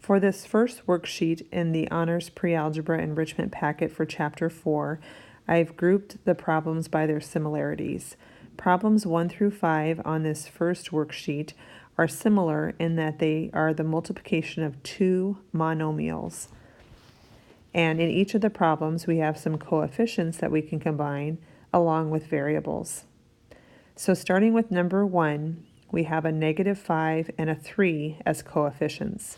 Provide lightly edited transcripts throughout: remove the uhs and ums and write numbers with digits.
For this first worksheet in the Honors Pre-Algebra Enrichment Packet for Chapter 4, I've grouped the problems by their similarities. Problems 1 through 5 on this first worksheet are similar in that they are the multiplication of two monomials. And in each of the problems, we have some coefficients that we can combine along with variables. So starting with number 1, we have a -5 and a 3 as coefficients.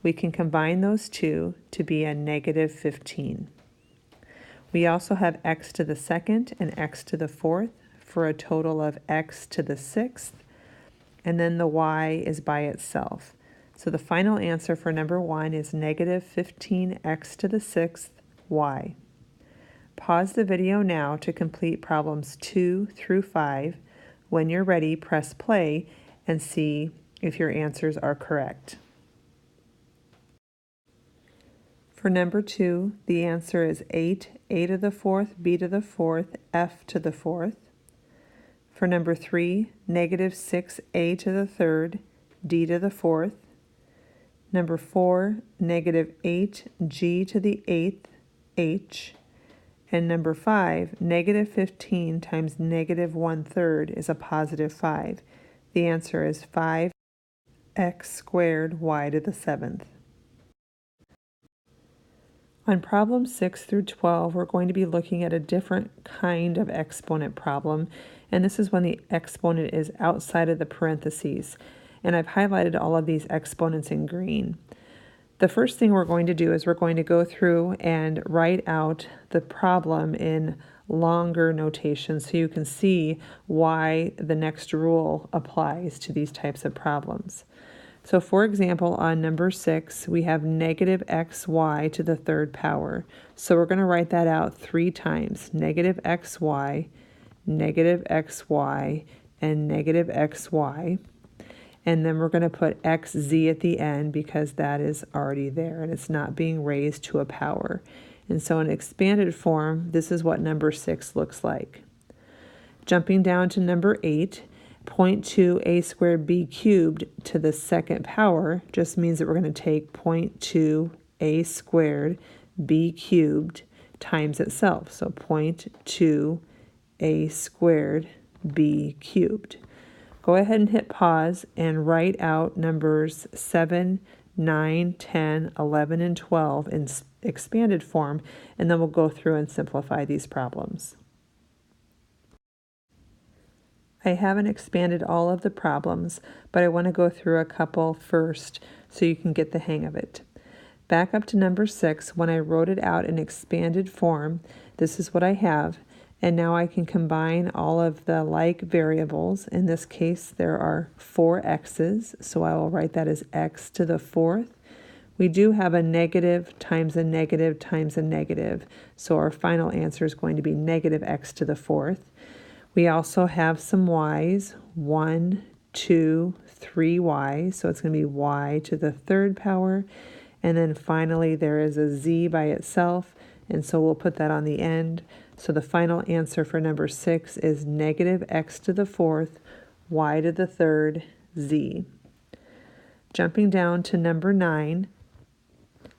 We can combine those two to be a -15. We also have x to the second and x to the fourth for a total of x to the sixth, and then the y is by itself. So the final answer for number 1 is -15x to the sixth y. Pause the video now to complete problems 2 through 5. When you're ready, press play and see if your answers are correct. For number 2, the answer is 8, a to the fourth, b to the fourth, f to the fourth. For number 3, -6a to the third, d to the fourth. Number 4, -8g to the eighth, h. And number 5, -15 times -1/3 is a +5. The answer is 5x squared y to the seventh. On problems 6 through 12, we're going to be looking at a different kind of exponent problem, and this is when the exponent is outside of the parentheses. And I've highlighted all of these exponents in green. The first thing we're going to do is we're going to go through and write out the problem in longer notation so you can see why the next rule applies to these types of problems. So for example, on number 6, we have -xy to the third power. So we're going to write that out 3 times, -xy, -xy, and -xy. And then we're going to put xz at the end because that is already there and it's not being raised to a power. And so in expanded form, this is what number 6 looks like. Jumping down to number 8, 0.2a squared b cubed to the second power just means that we're going to take 0.2a squared b cubed times itself. So 0.2a squared b cubed. Go ahead and hit pause and write out numbers 7, 9, 10, 11, and 12 in expanded form, and then we'll go through and simplify these problems. I haven't expanded all of the problems, but I want to go through a couple first so you can get the hang of it. Back up to number 6, when I wrote it out in expanded form, this is what I have. And now I can combine all of the like variables. In this case, there are 4 x's, so I will write that as x to the fourth. We do have a negative times a negative times a negative, so our final answer is going to be -x to the fourth. We also have some y's, 1, 2, 3 y's, so it's going to be y to the third power. And then finally there is a z by itself, and so we'll put that on the end. So the final answer for number 6 is -x to the fourth, y to the third, z. Jumping down to number 9,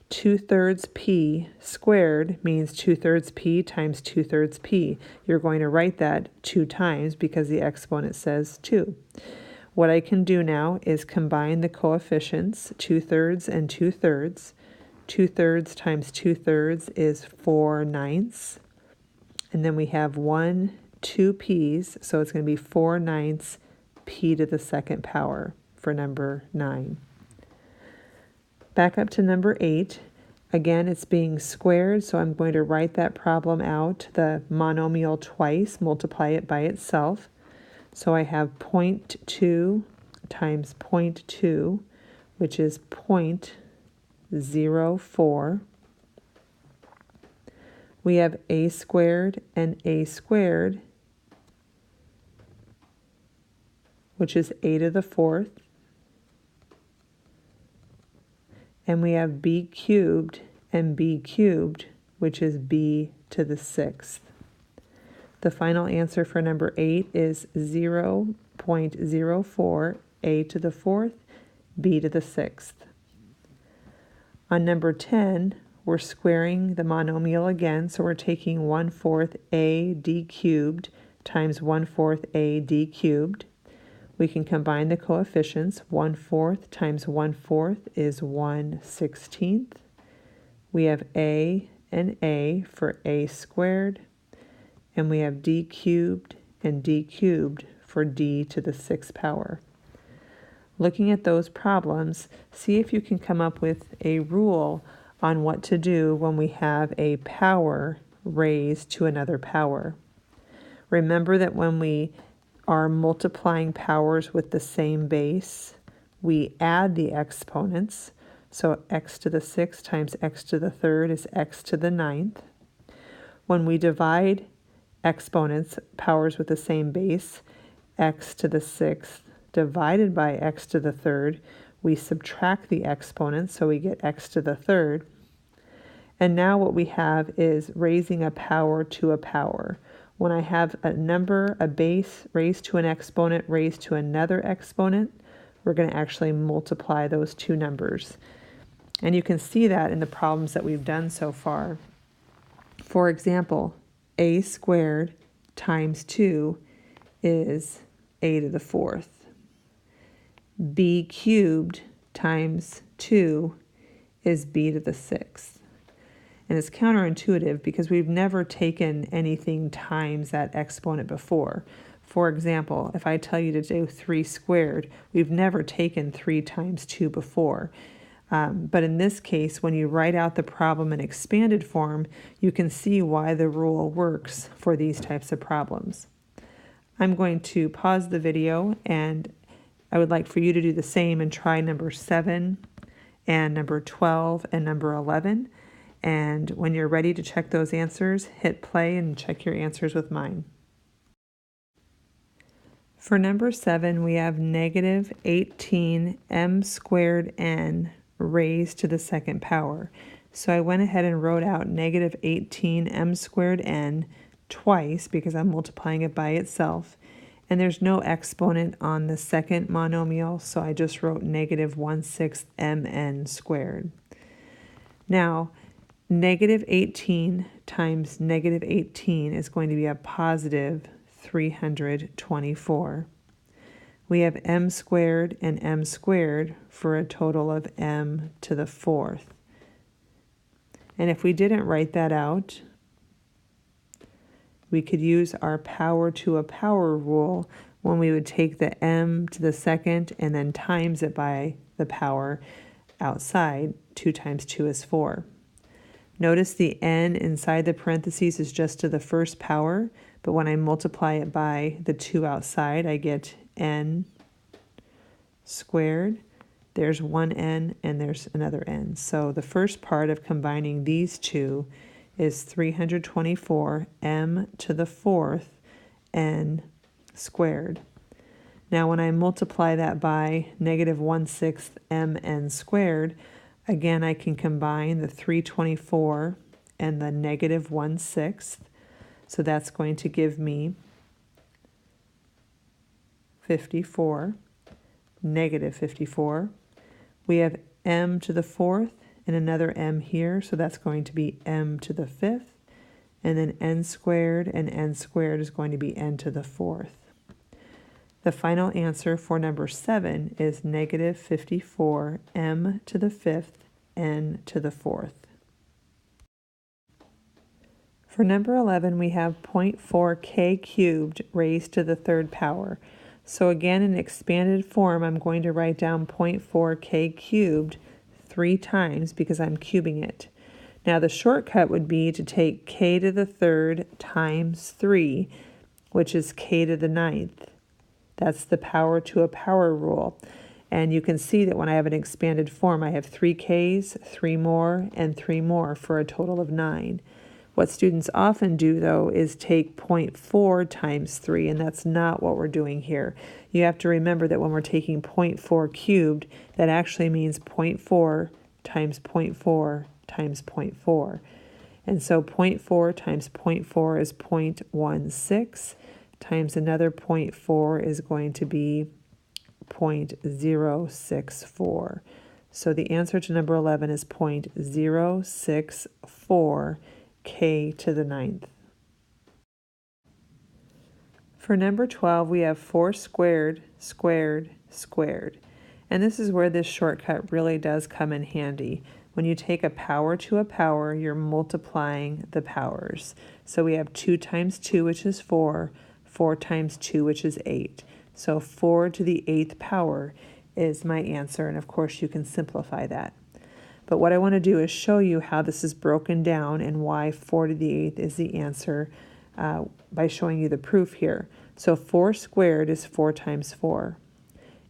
2/3 p squared means 2/3 p times 2/3 p. You're going to write that 2 times because the exponent says 2. What I can do now is combine the coefficients, 2/3 and 2/3. 2/3 times 2/3 is 4/9. And then we have 2 p's, so it's going to be 4/9 p to the second power for number 9. Back up to number 8. Again, it's being squared, so I'm going to write that problem out, the monomial twice, multiply it by itself. So I have 0.2 times 0.2, which is 0.04. We have a squared and a squared, which is a to the fourth. And we have b cubed and b cubed, which is b to the sixth. The final answer for number 8 is 0.04 a to the fourth, b to the sixth. On number 10, we're squaring the monomial again, so we're taking 1/4 AD cubed times 1/4 AD cubed. We can combine the coefficients. 1/4 times 1/4 is 1/16. We have A and A for A squared, and we have D cubed and D cubed for D to the 6th power. Looking at those problems, see if you can come up with a rule on what to do when we have a power raised to another power. Remember that when we are multiplying powers with the same base, we add the exponents. So x to the 6th times x to the 3rd is x to the 9th. When we divide exponents, powers with the same base, x to the 6th divided by x to the 3rd, we subtract the exponents, so we get x to the 3rd. And now what we have is raising a power to a power. When I have a number, a base raised to an exponent raised to another exponent, we're going to actually multiply those two numbers. And you can see that in the problems that we've done so far. For example, a squared times 2 is a to the 4th. B cubed times 2 is b to the 6th. And it's counterintuitive because we've never taken anything times that exponent before. For example, if I tell you to do 3 squared, we've never taken 3 times 2 before. But in this case, when you write out the problem in expanded form, you can see why the rule works for these types of problems. I'm going to pause the video, and I would like for you to do the same and try number 7 and number 12 and number 11. And when you're ready to check those answers, hit play and check your answers with mine. For number 7, we have negative 18 m squared n raised to the 2nd power. So I went ahead and wrote out negative 18 m squared n twice because I'm multiplying it by itself. And there's no exponent on the second monomial, so I just wrote negative 1/6 mn squared. Now, negative 18 times negative 18 is going to be a positive 324. We have m squared and m squared for a total of m to the 4th. And if we didn't write that out, we could use our power to a power rule when we would take the m to the 2nd and then times it by the power outside. 2 times 2 is 4. Notice the n inside the parentheses is just to the 1st power, but when I multiply it by the 2 outside, I get n squared. There's one n and there's another n. So the first part of combining these two is 324 m to the 4th n squared. Now when I multiply that by negative 1/6 mn squared, again I can combine the 324 and the negative 1/6. So that's going to give me 54, negative 54. We have m to the 4th and another m here, so that's going to be m to the 5th. And then n squared and n squared is going to be n to the 4th. The final answer for number 7 is negative 54 m to the 5th n to the 4th. For number 11, we have 0.4 k cubed raised to the 3rd power. So again, in expanded form, I'm going to write down 0.4 k cubed 3 times because I'm cubing it. Now the shortcut would be to take k to the 3rd times 3, which is k to the 9th. That's the power to a power rule. And you can see that when I have an expanded form, I have 3 k's, 3 more, and 3 more for a total of 9. What students often do, though, is take 0.4 times 3, and that's not what we're doing here. You have to remember that when we're taking 0.4 cubed, that actually means 0.4 times 0.4 times 0.4. And so 0.4 times 0.4 is 0.16, times another 0.4 is going to be 0.064. So the answer to number 11 is 0.064 k to the 9th. For number 12, we have 4 squared, squared, squared. And this is where this shortcut really does come in handy. When you take a power to a power, you're multiplying the powers. So we have 2 times 2, which is 4, 4 times 2, which is 8. So 4 to the 8th power is my answer, and of course you can simplify that. But what I want to do is show you how this is broken down and why 4 to the 8th is the answer by showing you the proof here. So 4 squared is 4 times 4.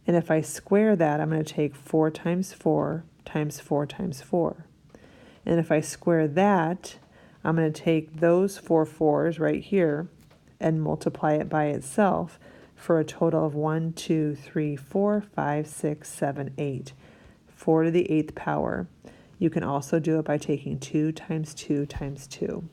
And if I square that, I'm going to take 4 times 4 times 4 times 4. And if I square that, I'm going to take those 4 4s right here and multiply it by itself for a total of 1, 2, 3, 4, 5, 6, 7, 8. 4 to the 8th power. You can also do it by taking 2 times 2 times 2.